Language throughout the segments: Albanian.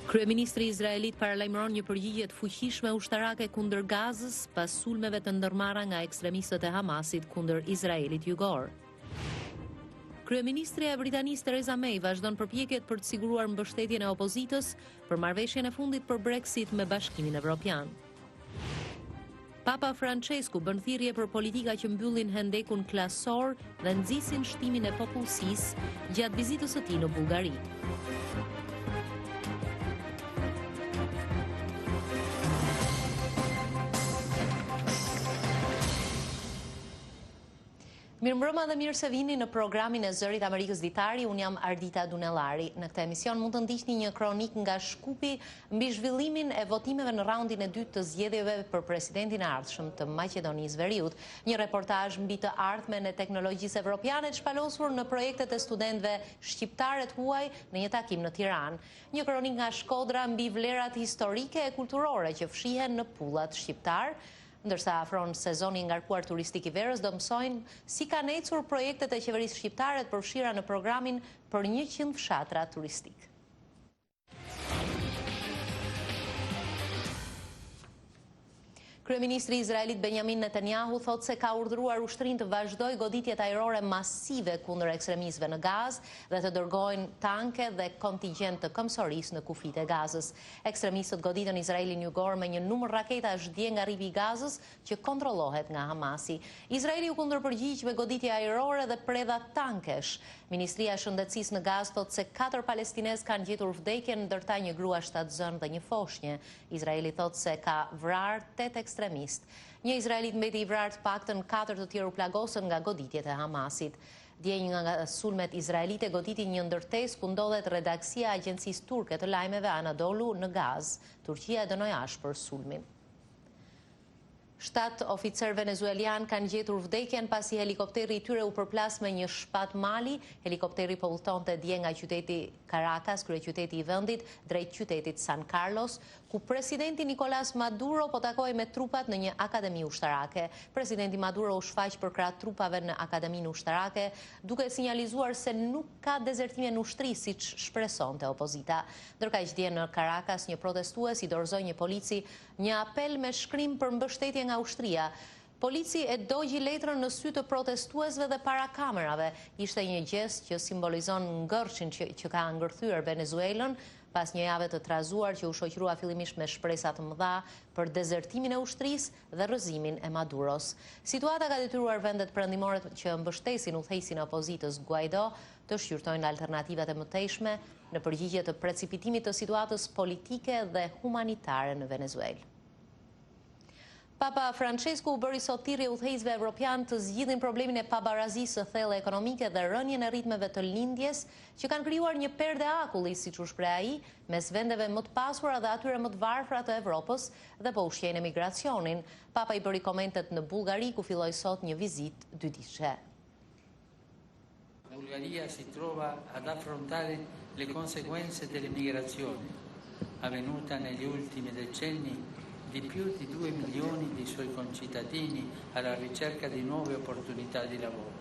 Kryeministri izraelit paralajmëron një përgjigje të fuqishme ushtarake kundër Gazës pas sulmeve të ndërmarra nga ekstremistët e Hamasit kundër Izraelit jugor. Kryeministria e Britanisë Theresa May vazhdon përpjekjet për të siguruar mbështetjen e opozitës për marrëveshjen e fundit për Brexit me Bashkimin Evropian. Papa Francesku bën thirrje për politika që mbyllin hendekun klasor dhe nxisin shtimin e popullsisë gjatë vizitës së tij në Bullgari. Mirëmbrëma dhe mirë se vini në programin e Zërit Amerikës Ditari, unë jam Ardita Dunellari. Në këtë emision mund të ndiqni një kronik nga Shkupi mbi zhvillimin e votimeve në raundin e dytë të zgjedhjeve për presidentin e ardhshëm të Maqedonisë Veriut, një reportazh mbi të ardhmen e teknologjisë evropiane të shpalosur në projektet e studentëve shqiptarë të huaj në një takim në Tiranë. Një kronik nga Shkodra mbi vlerat historike e kulturore që fshihen në pullat shqiptar. Ndërsa afron sezoni i ngarkuar turistik i verës, do mësojnë si kanë ecur projektet e qeverisë shqiptare të përfshira në programin për 100 fshatra turistik. Kryeministri i Izraelit Benjamin Netanyahu thotë se ka urdhëruar ushtrinë të vazhdojë goditjet ajrore masive kundër ekstremistëve në Gazë dhe të dërgojnë tanke dhe kontingjent të këmbësorisë në kufit e Gazës. Ekstremistët goditën Izraelin jugor me një numër raketash dje nga rripi i Gazës që kontrollohet nga Hamasi. Izraeli u kundërpërgjigj me goditje ajrore dhe predha tankesh. Ministria e Shëndetësisë në Gazë thotë se 4 palestinezë kanë gjetur vdekjen, ndërta një grua shtatzën dhe një foshnjë. Izraeli thotë se ka vrarë 8 ekstremist. Një izraelit mbeti i vrarë të paktën 4 të tjerë u plagosën nga goditjet e Hamasit. Dje një nga sulmet izraelite goditi një ndërtesë ku ndodhet redaksia e agjencisë turke të lajmeve Anadolu në Gazë. Turqia e dënoi ashpër sulmin. 7 oficer venezuelian kanë gjetur vdekjen pasi helikopteri i tyre u përplas me një shpat mali. Helikopteri po udhtonte dje nga qyteti Caracas, kryeqyteti i vendit, drejt qytetit San Carlos, ku presidenti Nicolas Maduro po takoi me trupat në një akademi ushtarake. Presidenti Maduro u shfaq për krah trupave në akademinë ushtarake, duke sinjalizuar se nuk ka dezertime në ushtri siç shpresonte opozita. Ndërkaq dje në Caracas një protestues i dorëzoi një polici një apel me shkrim për mbështetje nga ushtria. Polici e dogji letrën në sy të protestuesve dhe para kamerave. Ishte një gest që simbolizon ngërçin që ka ngërthyer Venezuelën pas një jave të trazuar që u shoqërua fillimisht me shpresa të mëdha për dezertimin e ushtrisë dhe rrëzimin e Maduros. Situata ka detyruar vendet perëndimore që mbështesin udhëheqësin e opozitës Guaido të shqyrtojnë alternativat e mëtejshme në përgjigje të precipitimit të situatës politike dhe humanitare në Venezuelë. Papa Francesku u bëri sot thirrje udhëheqësve evropian të zgjidhin problemin e pabarazisë së thellë ekonomike dhe rënien e ritmeve të lindjes që kanë krijuar një perde akulli, siç u shpreh ai, mes vendeve më të pasura dhe atyre më të varfra të Evropës dhe po ushqejnë emigracionin. Papa i bëri komentet në Bullgari ku filloi sot një vizitë dyditshme. La Bulgaria si trova ad affrontare le conseguenze dell'immigrazione avvenuta negli ultimi decenni di più di 2 milioni di suoi concittadini alla ricerca di nuove opportunità di lavoro.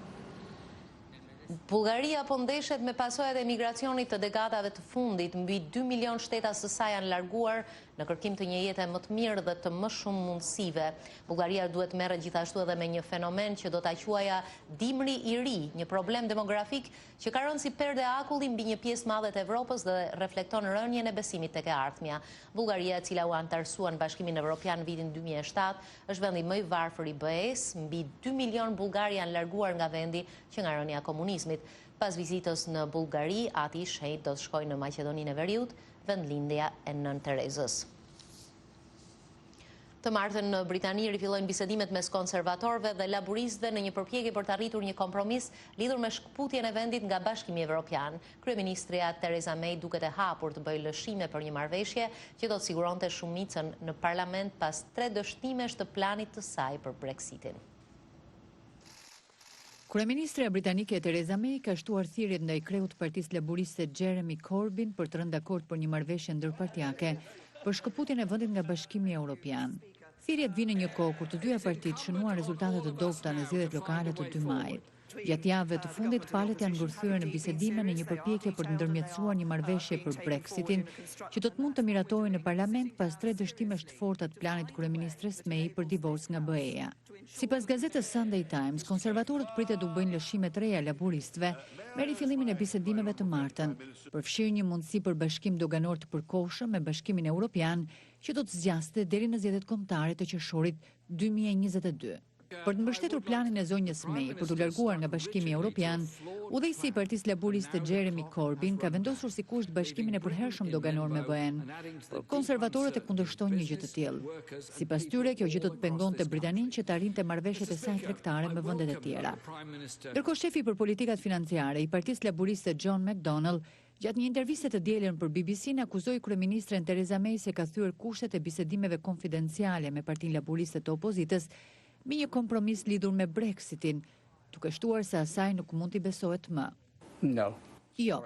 Bullgaria po ndeshet me pasojat e emigracionit të dekadave të fundit. Mbi 2 milion shtetas së saj janë larguar në kërkim të një jete më të mirë dhe të më shumë mundësive. Bullgaria duhet merret gjithashtu edhe me një fenomen që do ta quaja dimri i ri, një problem demografik që ka rënë si perde akulli mbi një pjesë madhe të Evropës dhe reflekton rënien e besimit tek e ardhmja. Bullgaria, e cila u antarësua në Bashkimin Evropian vitin 2007, është vendi më i varfër i BE-s. Mbi 2 milion bullgar janë larguar nga vendi që nga rënia komunizmit. Pas vizitës në Bullgari, ati i shenjtë do të shkojë në Maqedoninë e Veriut, vendlindja e Nën Terezës. Të martën në Britani rifillojnë bisedimet mes konservatorëve dhe laburistëve në një përpjekje për të arritur një kompromis lidhur me shkputjen e vendit nga Bashkimi Evropian. Kryeministria Theresa May duket e hapur të bëjë lëshime për një marrëveshje që do të siguronte shumicën në parlament pas 3 dështimesh të planit të saj për Brexitin. Kryeministria britanike Theresa May ka shtuar thirrjet ndaj kreut të Partisë Laburiste Jeremy Corbyn për të rënë dakord për një marrëveshje ndërpartiake për shkëputjen e vendit nga Bashkimi Evropian. Thirrjet vinë në një kohë kur të dyja partitë shënuan rezultate të dobta në zgjedhjet lokale të 2 majit. Gjatë javëve të fundit, palët janë ngurthyer në bisedime në një përpjekje për të ndërmjetësuar një marrëveshje për Brexitin, që do të mund të miratohej në parlament pas 3 dështimesh të forta të planit kryeministres May për divorc nga BE-ja. Sipas gazetës Sunday Times, konservatorët pritet u bëjnë lëshime të reja laburistëve me rifillimin e bisedimeve të martën, përfshirë një mundësi për bashkim doganor të përkohshëm me Bashkimin Evropian, që do të zgjaste deri në zgjedhjet kombëtare të qershorit 2022. Për të mbështetur planin e zonjës May për të larguar nga Bashkimi Evropian, udhëheqësi i Partisë Laburiste Jeremy Corbyn ka vendosur sikusht bashkimin e përhershëm doganor me BE-n, por konservatorët e kundërshtojnë një gjë të tillë. Sipas tyre, kjo gjë do të pengonte Britaninë që të arrinte marrëveshjet e saj tregtare me vendet e tjera. Ndërkohë shefi për politikat financiare i Partisë Laburiste John McDonnell, gjatë një interviste të dielën për BBC-n, akuzoi kryeministren Theresa May se ka thyer kushtet e bisedimeve konfidenciale me Partinë Laburiste të opozitës me një kompromis lidhur me Brexitin, duke shtuar se asaj nuk mund t'i besohet më. No. Jo,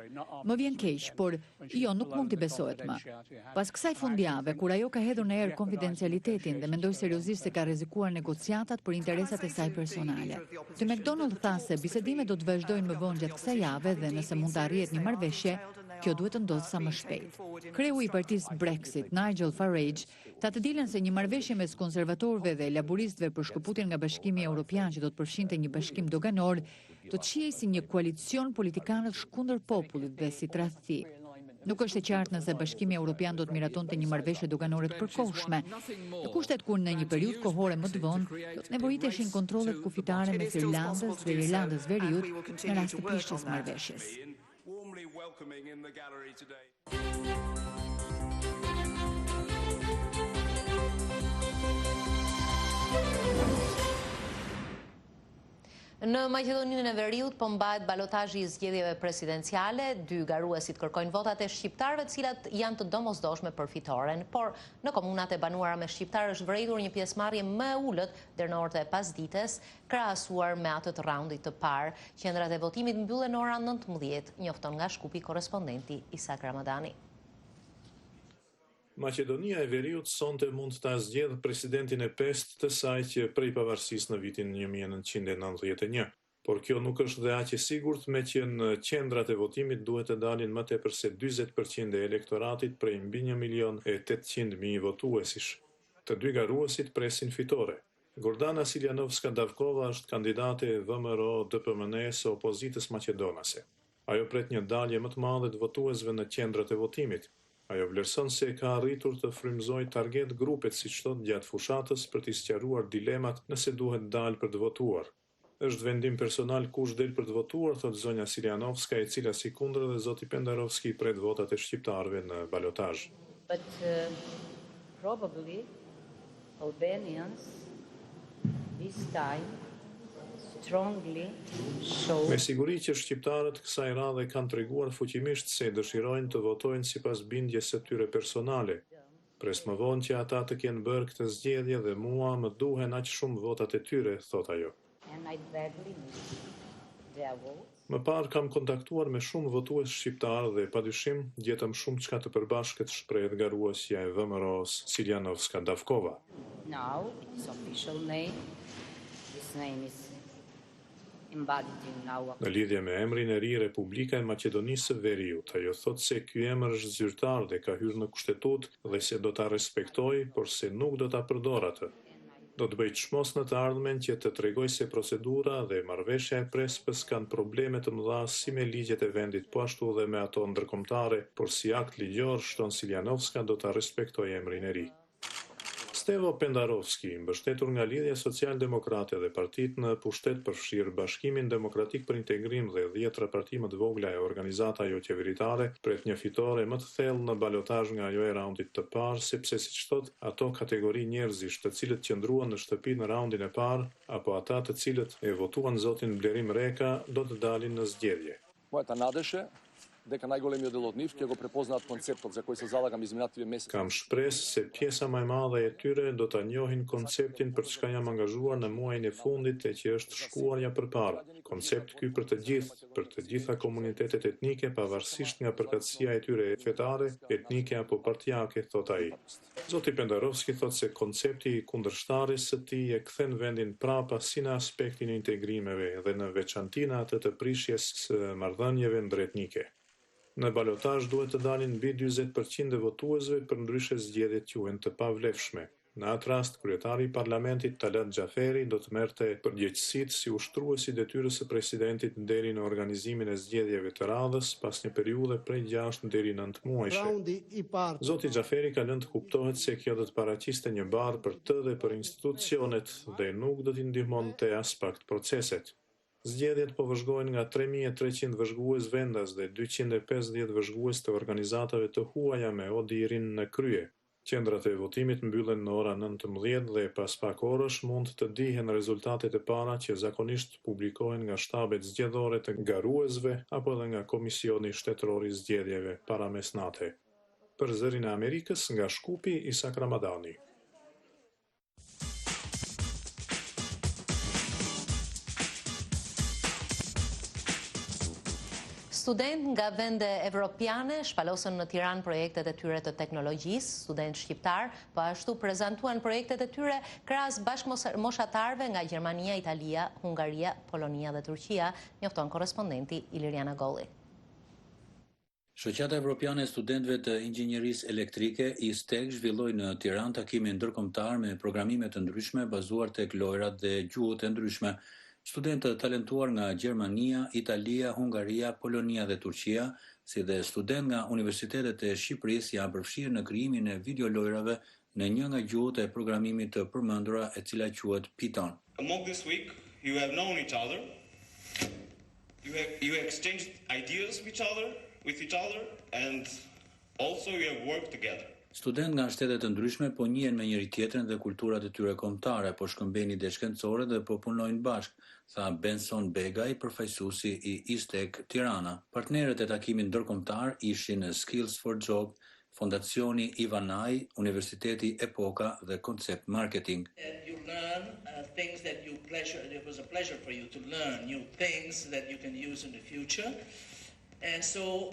më vjen keq, por jo, nuk mund t'i besohet më. Pas kësaj fundjave, kur ajo ka hedhur në erë konfidencialitetin dhe mendoi seriozisht se ka rrezikuar negociatat për interesat e saj personale. Te McDonnell tha se bisedimet do të vazhdojnë më vonë gjatë kësaj jave dhe nëse mund të arrihet një marrëveshje, kjo duhet të ndodhë sa më shpejt. Kreu i partisë Brexit, Nigel Farage, ta të dielën se një marrëveshje mes konservatorëve dhe laburistëve për shkëputjen nga Bashkimi Evropian që do të përfshinte një bashkim doganor, do të shihej si një koalicion politikanësh kundër popullit dhe si tradhti. Nuk është e qartë nëse Bashkimi Evropian do të miratonte një marrëveshje doganore të përkohshme, në kushtet kur në një periudhë kohore më të vonë do të nevojiteshin kontrollet kufitare mes Irlandës dhe Irlandës Veriut në rast të prishjes marrëveshjes. Në Maqedoninë e Veriut po mbahet balotazhi i zgjedhjeve presidenciale, 2 garuesit kërkojnë votat e shqiptarëve, të cilat janë të domosdoshme për fitoren, por në komunat e banuara me shqiptarë është vërejtur një pjesëmarrje më e ulët deri në orët e pasdites, krahasuar me atë të raundit të parë. Qendrat e votimit mbyllen në ora 19, njofton nga Shkupi korrespondenti Isak Ramadani. Maqedonia e Veriut sonte mund ta zgjedhë presidentin e pestë të saj që prej pavarësisë në vitin 1991, por kjo nuk është dhe aq e sigurt, me që në qendrat e votimit duhet të dalin më tepër se 40% e elektoratit prej mbi 1.800.000 votuesish. Të 2 garuesit presin fitore. Gordana Siljanovska-Davkova është kandidate e VMRO-DPMN-s së opozitës maqedonase. Ajo pret një dalje më të madhe të votuesve në qendrat e votimit. Ajo vlerëson se ka arritur të frymëzojë target grupet, siç thotë, gjatë fushatës për t'i sqaruar dilemat nëse duhet dalë për të votuar. Është vendim personal kush del për të votuar, thotë zonja Siljanovska, e cila si kundër dhe zoti Pendarovski pret votat e shqiptarëve në balotazh. But probably Albanians this time strongly show. Me siguri që shqiptarët kësaj radhe kanë treguar fuqimisht se dëshirojnë të votojnë sipas bindjes së tyre personale. Pres më vonë që ata të kenë bërë këtë zgjedhje dhe mua më duhen aq shumë votat e tyre, thot ajo. And I badly need their votes. Më parë kam kontaktuar me shumë votues shqiptarë dhe padyshim gjetëm shumë çka të përbashkët, shprehet garuesja e VMRO-s Siljanovska-Davkova. Now it's official name. This name is embodied in our. Në lidhje me emrin e ri Republika e Maqedonisë së Veriut, ajo thotë se ky emër është zyrtar dhe ka hyrë në kushtetutë dhe se do ta respektoj, por se nuk do ta përdor atë. Do të bëj çmos në të ardhmen që të tregoj se procedura dhe marrëveshja e prespës kanë probleme të mëdha si me ligjet e vendit, po ashtu dhe me ato ndërkombëtare, por si akt ligjor, shton Siljanovska, do ta respektoj emrin e ri. Stevo Pendarovski, mbështetur nga Lidhja Social-Demokrate dhe partitë në pushtet përfshirë Bashkimin Demokratik për Integrim dhe 10 parti më të vogla e organizata jo qeveritare, pret një fitore më të thellë në balotazh nga ajo e raundit të parë, sepse siç thotë, ato kategori njerëzish të cilët qëndruan në shtëpi në raundin e parë, apo ata të cilët e votuan zotin Blerim Reka, do të dalin në zgjedhje. Moja ta nadeshe дека najgolemi od od kjo prepoznat konceptot za koji se zalagam izminative meseca. Kam shpresë se pjesa më e madhe e tyre do ta njohin konceptin për çka jam angazhuar në muajin e fundit e që është shkuarja përpara. Koncept ky për të gjitha komunitetet etnike pavarësisht nga përkatësia e tyre fetare, etnike apo partijake, thot ai. Zoti Pendarovski thot se koncepti i kundërshtaris së tij e kthen vendin prapa si në aspektin e integrimeve dhe në veçanti në atë të prishjes së marrëdhënieve ndëretnike. Në balotazh duhet të dalin mbi 40% e votuesve, përndryshe zgjedhjet quhen të pavlefshme. Në atë rast, kryetari i parlamentit Talat Xhaferi do të merrte përgjegjësitë si ushtrues i detyrës së presidentit deri në organizimin e zgjedhjeve të radhës pas një periudhe prej 6 deri 9 muajsh. Zoti Xhaferi ka lënë të kuptohet se kjo do të paraqiste një barë për të dhe për institucionet dhe nuk do t'i ndihmonte as pak proceset. Zgjedhjet po vëzhgohen nga 3300 vëzhgues vendas dhe 250 vëzhgues të organizatave të huaja me odirin në krye. Qendrat e votimit mbyllen në ora 19 dhe pas pak orësh mund të dihen rezultatet e para që zakonisht publikohen nga shtabet zgjedhore të garuesve apo edhe nga Komisioni Shtetëror i Zgjedhjeve paramesnate. Për Zërin e Amerikës, nga Shkupi, Isak Ramadani. Student nga vende evropiane shpalosën në Tiranë projektet e tyre të teknologjisë, student shqiptar, po ashtu prezantuan projektet e tyre krahas bashkëmoshatarëve nga Gjermania, Italia, Hungaria, Polonia dhe Turqia, njofton korrespondenti Iliriana Golli. Shoqata Evropiane e Studentëve të Inxhinierisë Elektrike, ISTEK, zhvilloi në Tiranë takimin ndërkombëtar me programime të ndryshme bazuar tek lojrat dhe gjuhët e ndryshme. Studentë talentuar nga Gjermania, Italia, Hungaria, Polonia dhe Turqia, si dhe student nga universitetet e Shqipërisë janë përfshirë në krijimin e videolojrave në një nga gjuhët e programimit të përmendura e cila quhet Python. Among this week, you have known each other. You exchanged ideas with each other and also you have worked together. Student nga shtete të ndryshme po njihen me njëri tjetrin dhe kulturat e tyre kombëtare, po shkëmbejnë ide shkencore dhe po punojnë bashkë, tha Benson Begaj, përfaqësuesi i ISTEK Tirana. Partnerët e takimit ndërkombëtar ishin Skills for Job, Fondacioni Ivanaj, Universiteti Epoka dhe Concept Marketing. You learn things that it was a pleasure for you to learn new things that you can use in the future. And so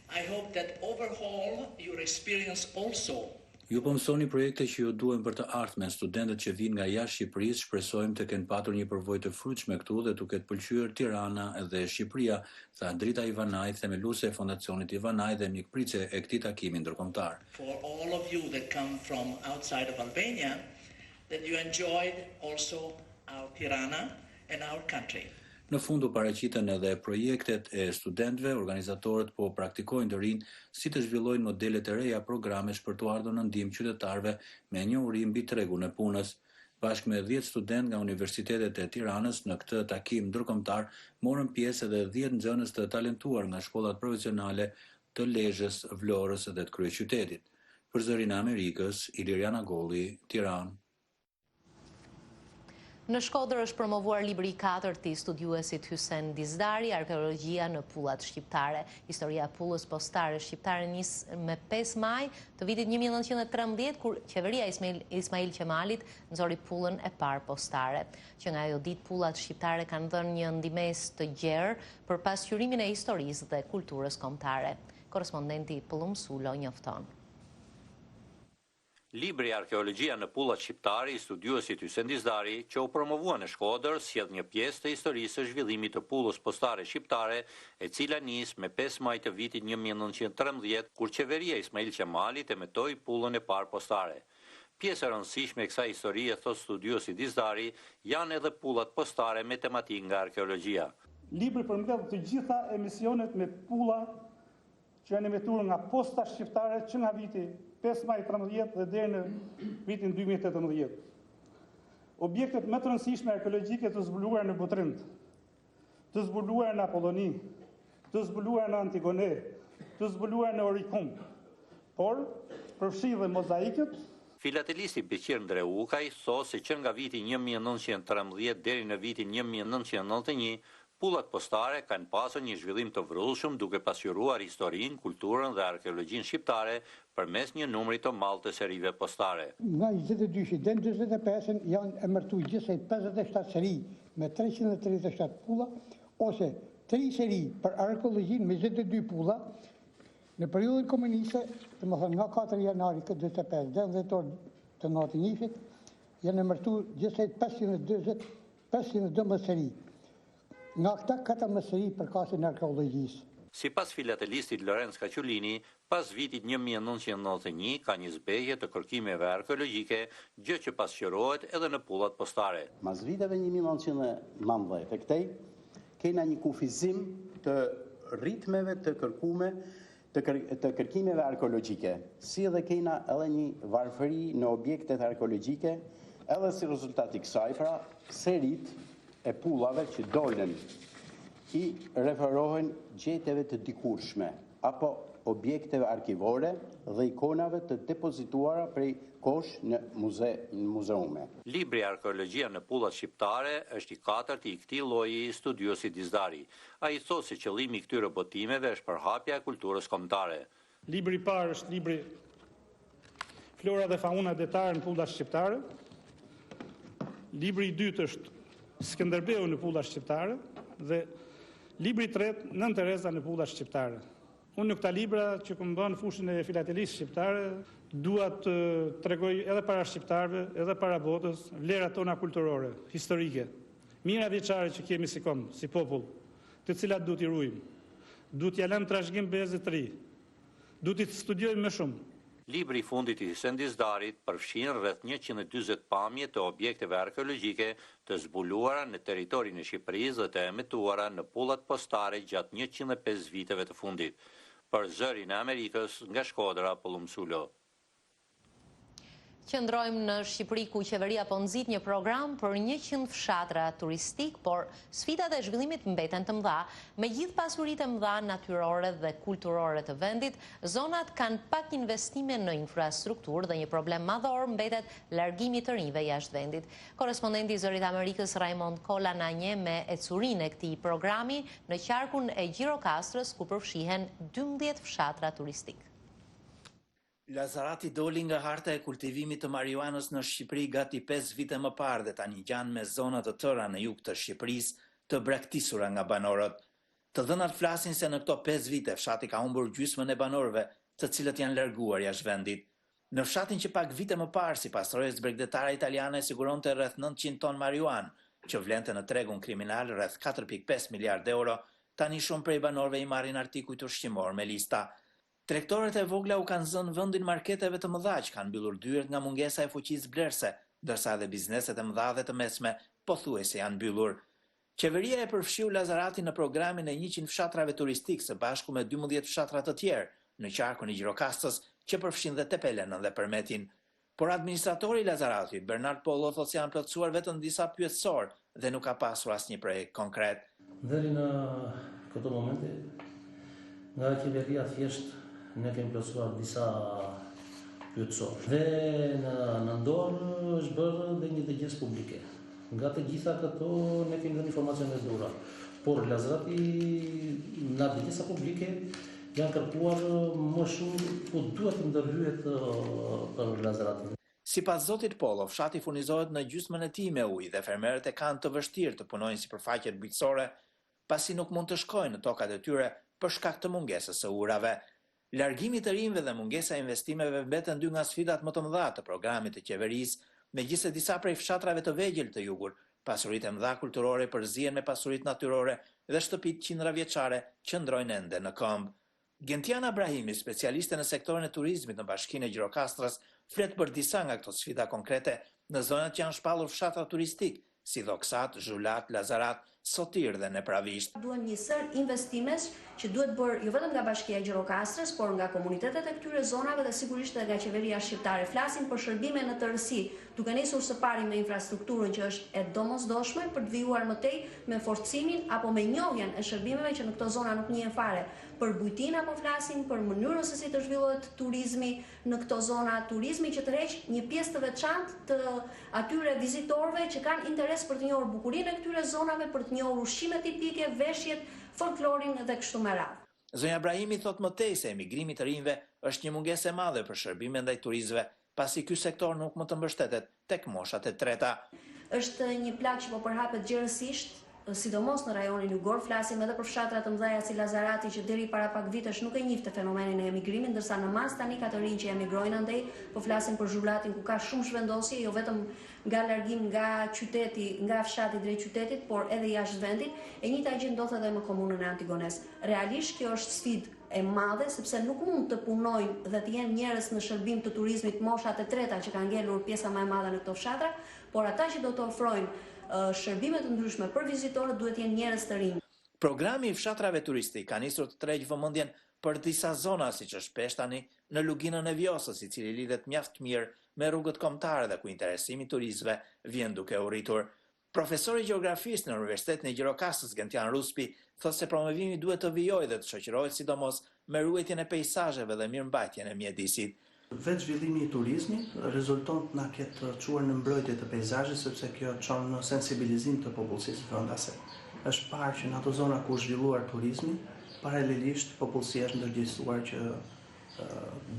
I hope that overhaul your experience also. Ju po mësoni projekte që ju duhen për të ardhmen. Studentët që vinë nga jashtë Shqipërisë shpresojmë të kenë patur një përvojë të frutshme këtu dhe të ketë pëlqyer Tirana dhe Shqipëria, tha Drita Ivanaj, themeluese e Fondacionit Ivanaj dhe mikpritëse e këtij takimi ndërkombëtar. For all of you that come from outside of Albania, that you enjoyed also our Tirana and our country. Në fund u paraqiten edhe projektet e studentëve, organizatorët po praktikojnë të rinj si të zhvillojnë modelet e reja programesh për të ardhur në ndihmë qytetarëve me njohuri mbi tregun e punës. Bashkë me 10 studentë nga universitetet e Tiranës në këtë takim ndërkombëtar morën pjesë edhe 10 nxënës të talentuar nga shkollat profesionale të Lezhës, Vlorës dhe të kryeqytetit. Për Zërin e Amerikës, Iliriana Golli, Tiranë. Në Shkodër është promovuar libri i 4 i studiuesit Hysen Dizdari, Arkeologjia në pullat shqiptare. Historia e pullës postare shqiptare nis me 5 maj të vitit 1913, kur qeveria Ismail Qemalit nxori pullën e parë postare. Që nga ajo ditë pullat shqiptare kanë dhënë një ndimes të gjerë për pasqyrimin e historisë dhe kulturës kombëtare. Korrespondenti Pullum Sulo njofton. Libri Arkeologjia në pullat shqiptare i studiuesit Hysen Dizdari, që u promovua në Shkodër, sjell një pjesë të historisë së zhvillimit të pullës postare shqiptare, e cila nis me 5 maj të vitit 1913, kur qeveria Ismail Qemalit emetoi pullën e parë postare. Pjesë e rëndësishme e kësaj historie, thot studiuesi Dizdari, janë edhe pullat postare me tematikë nga arkeologjia. Libri përmbledh të gjitha emisionet me pulla që janë emetuar nga posta shqiptare që nga viti 5 maj 13 dhe deri në vitin 2018. Objektet më të rëndësishme arkeologjike të zbuluara në Butrind, të zbuluara në Apolloni, të zbuluara në Antigone, të zbuluara në Oricum, por përfshi dhe mozaikët. Filatelisti Beqir Ndreukaj thosë se që nga viti 1913 deri në vitin 1991, Pullat postare kanë pasur një zhvillim të vrrullshëm duke pasqyruar historinë, kulturën dhe arkeologjinë shqiptare përmes një numri të madh të serive postare. Nga 22 deri në 45 janë emërtuar gjithsej 57 seri me 337 pulla ose 3 seri për arkeologjinë me 22 pulla. Në periudhën komuniste, domethënë nga 4 janari 45 deri në 10 të 91 janë emërtuar gjithsej 512 seri. Nga këta 14 seri përkasin arkeologjisë. Sipas filatelistit Lorenz Kaçulini, pas vitit 1991 ka një zbehje të kërkimeve arkeologjike, gjë që pasqyrohet edhe në pullat postare. Mas viteve 1990 e këtej, kena një kufizim të ritmeve të kërkimeve arkeologjike, si edhe kena edhe një varfëri në objektet arkeologjike, edhe si rezultat i kësaj, pra serit e pullave që dolën i referohen gjetjeve të dikurshme apo objekteve arkivore dhe ikonave të depozituara prej kosh në muzeume. Libri Arkeologjia në pullat shqiptare është i 4 i këtij lloji i studiosit Ditari. Ai thotë se qëllimi i këtyre botimeve është përhapja e kulturës kombëtare. Libri i parë është libri Flora dhe fauna detare në pullat shqiptare. Libri i dytë është Skënderbeu në pullat shqiptare dhe libri i tretë Nën Tereza në pullat shqiptare. Unë në këta libra që kam bën fushën e filatelisë shqiptare, dua të tregoj edhe para shqiptarëve, edhe para botës, vlerat tona kulturore, historike, mira vjeçare që kemi si kom, si popull, të cilat duhet i ruajmë. Duhet ja lëmë trashëgim bezë të ri. Duhet i studiojmë më shumë. Libri i fundit i Ditari përfshin rreth 140 pamje të objekteve arkeologjike të zbuluara në territorin e Shqipërisë dhe të emetuara në pullat postare gjatë 105 viteve të fundit. Për Zërin e Amerikës, nga Shkodra, Pollumsulo. Qëndrojmë në Shqipëri ku qeveria po nxit një program për 100 fshatra turistik, por sfidat e zhvillimit mbeten të mëdha. Me gjithë pasuritë e mëdha natyrore dhe kulturore të vendit, zonat kanë pak investime në infrastrukturë dhe një problem madhor mbetet largimi të rinjve jashtë vendit. Korrespondenti i Zërit Amerikës Raimond Kolla na njeh me ecurinë e këtij programi në qarkun e Gjirokastrës ku përfshihen 12 fshatra turistik. Lazarati doli nga harta e kultivimit të marijuanës në Shqipëri gati 5 vite më parë dhe tani gjan me zona të tëra në jug të Shqipërisë të braktisura nga banorët. Të dhënat flasin se në këto 5 vite fshati ka humbur gjysmën e banorëve, të cilët janë larguar jashtë vendit. Në fshatin që pak vite më parë, sipas rojës bregdetare italiane, siguronte rreth 900 ton marijuanë, që vlente në tregun kriminal rreth 4.5 miliard euro, tani shumë prej banorëve i marrin artikuj ushqimor me lista. Tregtorët e vogla u kanë zënë vendin marketeve të mëdha që kanë mbyllur dyert nga mungesa e fuqisë blerëse, ndërsa edhe bizneset e mëdha dhe të mesme pothuajse janë mbyllur. Qeveria e përfshiu Lazaratin në programin e 100 fshatrave turistik së bashku me 12 fshatra të tjerë në qarkun e Gjirokastës që përfshin dhe Tepelenën dhe Përmetin. Por administratori i Lazaratit, Bernard Pollo, thotë se janë plotësuar vetëm disa pyetësor dhe nuk ka pasur asnjë projekt konkret. Deri në këtë moment nga qeveria thjesht ne kemi plotësuar disa pyetësor. Dhe në dorë është bërë dhe një dëgjes publike. Nga të gjitha këto ne kemi dhënë informacione të dhura. Por Lazarati nga dëgjesa publike janë kërkuar më shumë ku duhet të ndërhyet për Lazaratin. Sipas zotit Pollo, fshati furnizohet në gjysmën e tij me ujë dhe fermerët e kanë të vështirë të punojnë sipërfaqet bujqësore, pasi nuk mund të shkojnë në tokat e tyre për shkak të mungesës së urave. Largimi të rinjve dhe mungesa e investimeve mbeten dy nga sfidat më të mëdha të programit të qeverisë, megjithëse disa prej fshatrave të vegjël të jugut, pasuritë e mëdha kulturore përzihen me pasuritë natyrore dhe shtëpitë qindra vjeçare qëndrojnë ende në këmbë. Gentiana Brahimi, specialiste në sektorin e turizmit në Bashkinë e Gjirokastrës, flet për disa nga këto sfida konkrete në zonat që janë shpallur fshatra turistik, si Dhoksat, Zhulat, Lazarat, Sotir dhe Nepravisht. Duhen një sër investimesh që duhet bërë jo vetëm nga Bashkia e Gjirokastrës, por nga komunitetet e këtyre zonave dhe sigurisht edhe nga qeveria shqiptare. Flasim për shërbime në tërësi, duke nisur së pari me infrastrukturën që është e domosdoshme për të vijuar më tej me forcimin apo me njohjen e shërbimeve që në këto zona nuk njihen fare. Për bujtinë apo flasim për mënyrën se si të zhvillohet turizmi në këto zona, turizmi që tërheq një pjesë të veçantë të atyre vizitorëve që kanë interes për të njohur bukurinë e këtyre zonave, për të të njohur ushqime tipike, veshjet, folklorin dhe kështu me radhë. Zonja Brahimi thot më tej se emigrimi të rinjve është një mungesë e madhe për shërbime ndaj turistëve, pasi ky sektor nuk më të mbështetet tek moshat e treta. Është një plagë që po përhapet gjerësisht, sidomos në rajonin jugor, flasim edhe për fshatra të mëdha si Lazarati që deri para pak vitesh nuk e njihte fenomenin e emigrimit, ndërsa në mas tani ka të rinj që emigrojnë andej, po flasim për Zhulatin ku ka shumë zhvendosje, jo vetëm nga largim nga qyteti, nga fshati drejt qytetit, por edhe jashtë vendit, e njëjta gjë ndodh edhe në komunën e Antigones. Realisht kjo është sfidë e madhe sepse nuk mund të punojnë dhe të jenë njerëz në shërbim të turizmit moshat e treta që kanë ngelur pjesa më e madhe në këto fshatra, por ata që do të ofrojnë shërbime të ndryshme për vizitorët duhet të jenë njerëz të rinj. Programi i fshatrave turistik ka nisur të tregj vëmendjen për disa zona siç është Peshtani në luginën e Vjosës, i cili lidhet mjaft mirë me rrugët kombëtare dhe ku interesimi i turistëve vjen duke u rritur. Profesori gjeografisë në Universitetin e Gjirokastës Gentian Ruspi thotë se promovimi duhet të vijojë dhe të shoqërohet sidomos me ruajtjen e peizazheve dhe mirëmbajtjen e mjedisit. Vetë zhvillimi i turizmit rezulton na ketë çuar në mbrojtje të peizazhit sepse kjo çon në sensibilizim të popullsisë vendase. Është parë që në ato zona ku është zhvilluar turizmi, paralelisht popullsia është ndërgjegjësuar që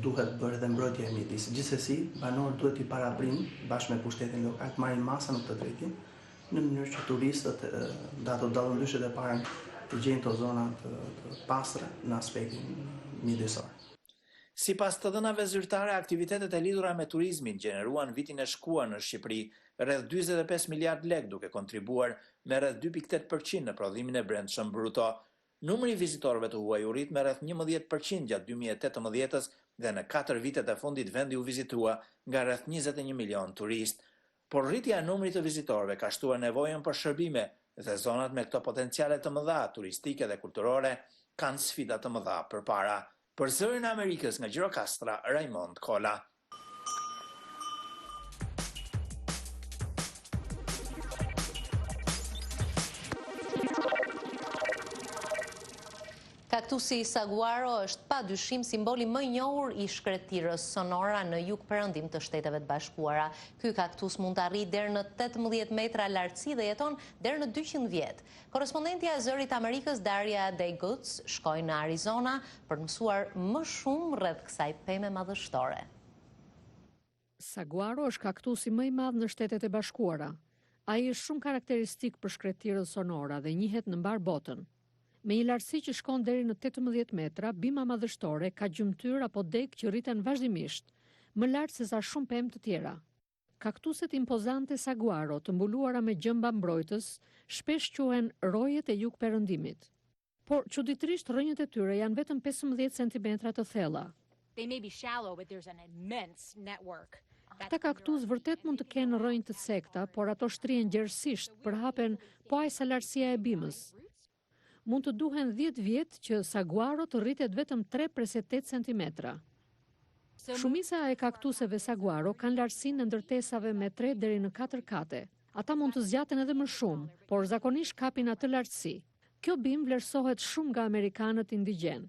duhet bërë dhe mbrojtja e mjedisit. Gjithsesi, banorët duhet i paraprin bashkë me pushtetin lokal të marrin masa në këtë drejtim, në mënyrë që turistët nga ato dallëndyshet e parë të gjejnë këto zona të pastra në aspektin mjedisor. Sipas të dhënave zyrtare, aktivitetet e lidhura me turizmin gjeneruan vitin e shkuar në Shqipëri rreth 45 miliard lek, duke kontribuar me rreth 2.8% në prodhimin e brendshëm bruto. Numri i vizitorëve të huaj u rrit me rreth 11% gjatë 2018-s dhe në 4 vitet e fundit vendi u vizitua nga rreth 21 milion turist. Por rritja e numrit të vizitorëve ka shtuar nevojën për shërbime dhe zonat me këto potenciale të mëdha turistike dhe kulturore kanë sfida të mëdha përpara. Për Zërin e Amerikës nga Gjirokastra, Raymond Kola. Kaktusi saguaro është pa dyshim simboli më i njohur i shkretirës sonora në jug-perëndim të Shteteve të Bashkuara. Ky kaktus mund të arrijë deri në 18 metra lartësi dhe jeton deri në 200 vjet. Korrespondentja e Zërit Amerikës Daria Dayguts shkoi në Arizona për të mësuar më shumë rreth kësaj peme madhështore. Saguaro është kaktusi më i madh në Shtetet e Bashkuara. Ai është shumë karakteristik për shkretirën sonora dhe njihet në mbar botën. Me një lartësi që shkon deri në 18 metra, bima madhështore ka gjymtyr apo deg që rriten vazhdimisht, më lart se sa shumë pemë të tjera. Kaktuset impozante saguaro, të mbuluara me gjëmba mbrojtës, shpesh quhen rojet e jug-perëndimit. Por çuditërisht rrënjët e tyre janë vetëm 15 cm të thella. Këta kaktus vërtet mund të kenë rrënjë të sekta, por ato shtrihen gjerësisht, përhapen po aq sa lartësia e bimës. Mund të duhen 10 vjet që saguaro të rritet vetëm 3-8 cm. Shumica e kaktuseve saguaro kanë lartësinë e ndërtesave me 3 deri në 4 kate. Ata mund të zgjaten edhe më shumë, por zakonisht kapin atë lartësi. Kjo bimë vlerësohet shumë nga amerikanët indigjen.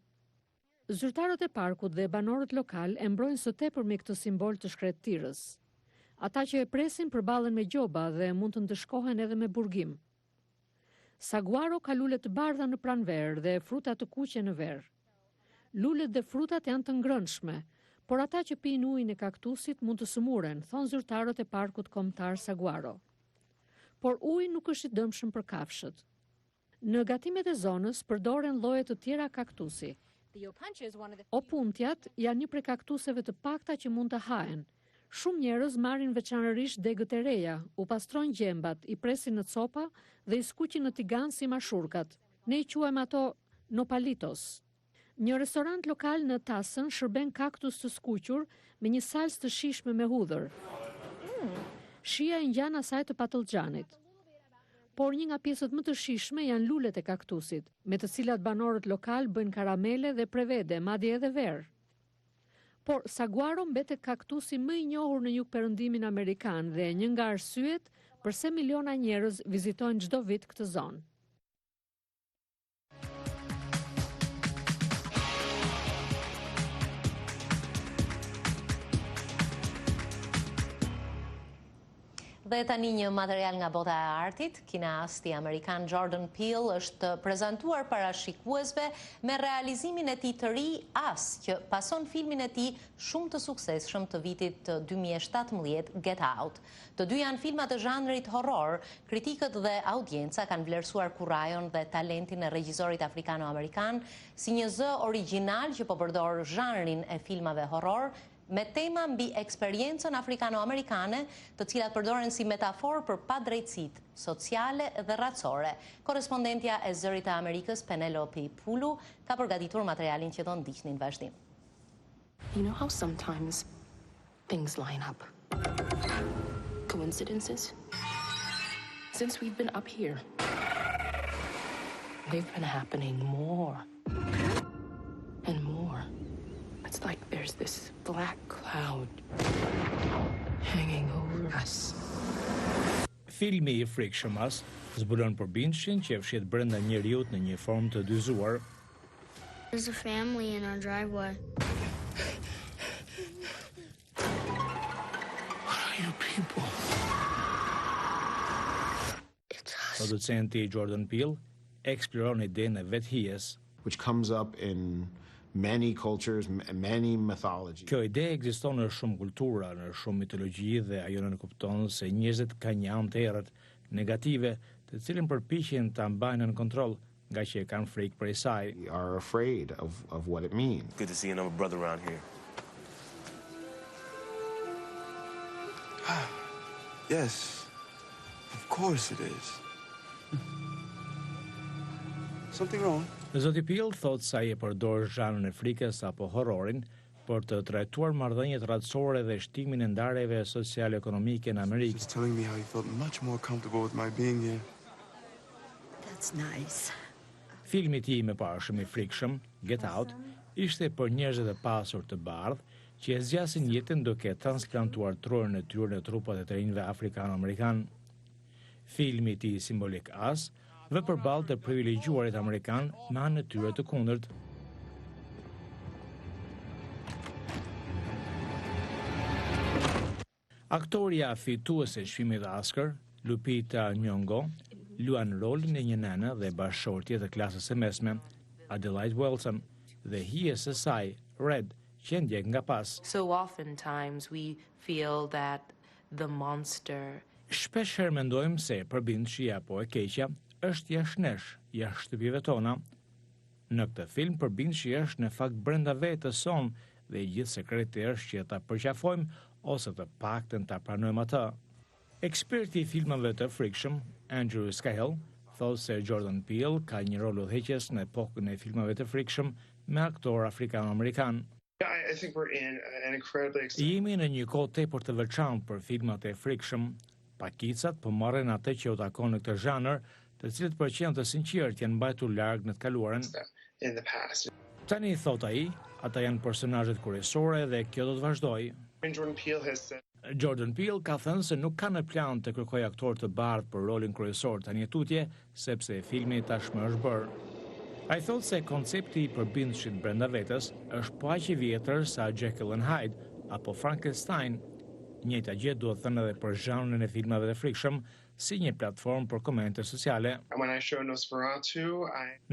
Zyrtarët e parkut dhe banorët lokal e mbrojnë së tepërmi këtë simbol të shkrettirës. Ata që e presin përballen me gjoba dhe mund të ndëshkohen edhe me burgim. Saguaro ka lule të bardha në pranverë dhe fruta të kuqe në verë. Lulet dhe frutat janë të ngrënshme, por ata që pijnë ujin e kaktusit mund të sëmuren, thonë zyrtarët e parkut kombëtar Saguaro. Por uji nuk është i dëmshëm për kafshët. Në gatimet e zonës përdoren lloje të tjera kaktusi. Opuntjat janë një prej kaktuseve të pakta që mund të hahen. Shumë njerëz marrin veçanërisht degët e reja, u pastrojnë gjembat, i presin në copa dhe i skuqin në tigan si mashurkat. Ne i quajmë ato nopalitos. Një restorant lokal në Tasën shërben kaktus të skuqur me një salcë të shishme me hudhër. Shija i ngjan asaj të patëllxhanit. Por një nga pjesët më të shishme janë lulet e kaktusit, me të cilat banorët lokal bëjnë karamele dhe prevede, madje edhe verë. Por saguaro mbetet kaktusi më i njohur në jug-perëndimin amerikan dhe një nga arsyet pse miliona njerëz vizitojnë çdo vit këtë zonë. Dhe tani një material nga bota e artit, kineasti amerikan Jordan Peele është prezantuar para shikuesve me realizimin e tij të ri As, që pason filmin e tij shumë të suksesshëm të vitit 2017, Get Out. Të dy janë filma të zhanrit horror. Kritikët dhe audienca kanë vlerësuar kurrajon dhe talentin e regjisorit afrikano-amerikan si një zë origjinal që po përdor zhanrin e filmave horror me tema mbi eksperiencën afrikano-amerikane, të cilat përdoren si metaforë për padrejtësitë sociale dhe racore. Korespondentja e Zërit të Amerikës, Penelope Pulu, ka përgatitur materialin që do ndiqni në vazhdim. You know how sometimes things line up? Coincidences? Since we've been up here, they've been happening more and more. It's like there's this black cloud hanging over us. Filmi I frikshëm As zbulon përbindjen që fshihet brenda njeriut në një formë të dyzuar. There's a family in our driveway. What are you people? Producenti Jordan Peele eksploron idenë e vethijes, which comes up in many cultures, many mythologies. Kjo ide ekziston në shumë kultura, në shumë mitologji dhe ajo në kupton se njerëzit kanë një anë të errët, negative, të cilën përpiqen ta mbajnë në kontroll, nga që kanë frikë prej saj. We are afraid of what it means. Good to see another brother around here. Yes, of course it is. Something wrong? Zoti Peele thot se ai e përdor zhanrin e frikës apo horrorin për të trajtuar marrëdhëniet racore dhe shtimin e ndarjeve social-ekonomike në Amerikë. He's telling me how he felt much more comfortable with my being here. That's nice. Filmi I tij më parëshëm I frikshëm, Get Out, ishte për njerëzit e pasur të bardhë që e zgjasin jetën duke transplantuar trurin e tyre në trupat e të rinjve afrikano-amerikan. Filmi I tij simbolik As dhe përballë të privilegjuarit amerikan me anën e tyre të kundërt. Aktoria fituese e çmimit Oscar, Lupita Nyong'o, luan rolin e një nëne dhe bashkëshortje të klasës së mesme, Adelaide Wilson, dhe hijes së saj, Red, që ndjek nga pas. So oftentimes we feel that the monster. Shpesh herë mendojmë se përbindshja apo e keqja është jashtënesh, jashtë shtëpive tona. Në këtë film përbindshja është në fakt brenda vetës sonë dhe gjithë sekreti është që ta përqafojmë ose të paktën ta pranojmë atë. Eksperti I filmave të frikshëm, Andrew Scahill, thotë se Jordan Peele ka një rol udhëheqës në epokën e filmave të frikshëm me aktor afrikan-amerikan. Jemi në një kohë tepër të veçantë për filmat e frikshëm. Pakicat po marrin atë që u takon në këtë zhanër, të cilët për qenë të sinqertë janë mbajtur larg në të kaluarën. Tani thot ai, ata janë personazhet kryesore dhe kjo do të vazhdojë. Jordan Peele ka thënë se nuk ka në plan të kërkojë aktor të bardhë për rolin kryesor tani tutje, sepse filmi tashmë është bërë. Ai thotë se koncepti I përbindshit brenda vetes është po aq I vjetër sa Jekyll and Hyde apo Frankenstein. Njëjta gjë duhet thënë edhe për zhanrin e filmave të frikshëm, si një platformë për komente sociale.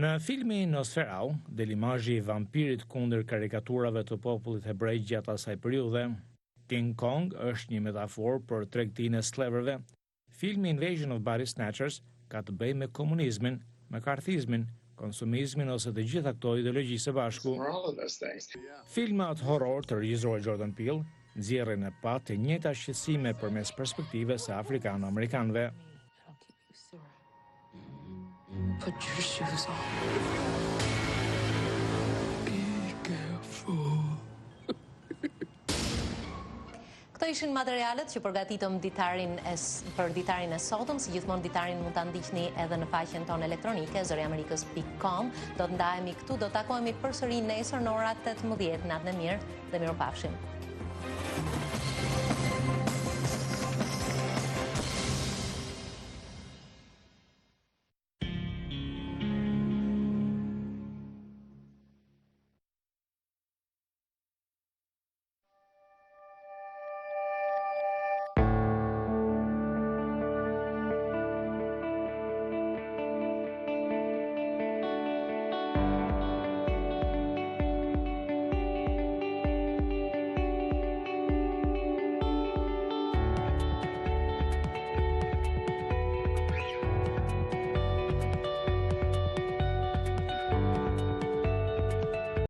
Në filmi Nosferatu, del imazhi I vampirit kundër karikaturave të popullit hebrej gjatë asaj periudhe. King Kong është një metaforë për tregtinë e slevërve. Filmi Invasion of Body Snatchers ka të bëjë me komunizmin, mekarthizmin, konsumizmin ose të gjitha këto ideologji së bashku. Filmat horror të regjisorit Jordan Peele nxjerrin e pa të njëjta shqetësime përmes perspektives së afrikano-amerikanëve. Put your shoes on. Be careful. Këto ishin materialet që përgatitëm për ditarin e sotëm, si gjithmonë ditarin mund ta ndiqni edhe në faqen tonë elektronike zëriamerikës.com. Do të ndahemi këtu, do të takohemi përsëri nesër në orat 18. Natën e mirë dhe mirupafshim.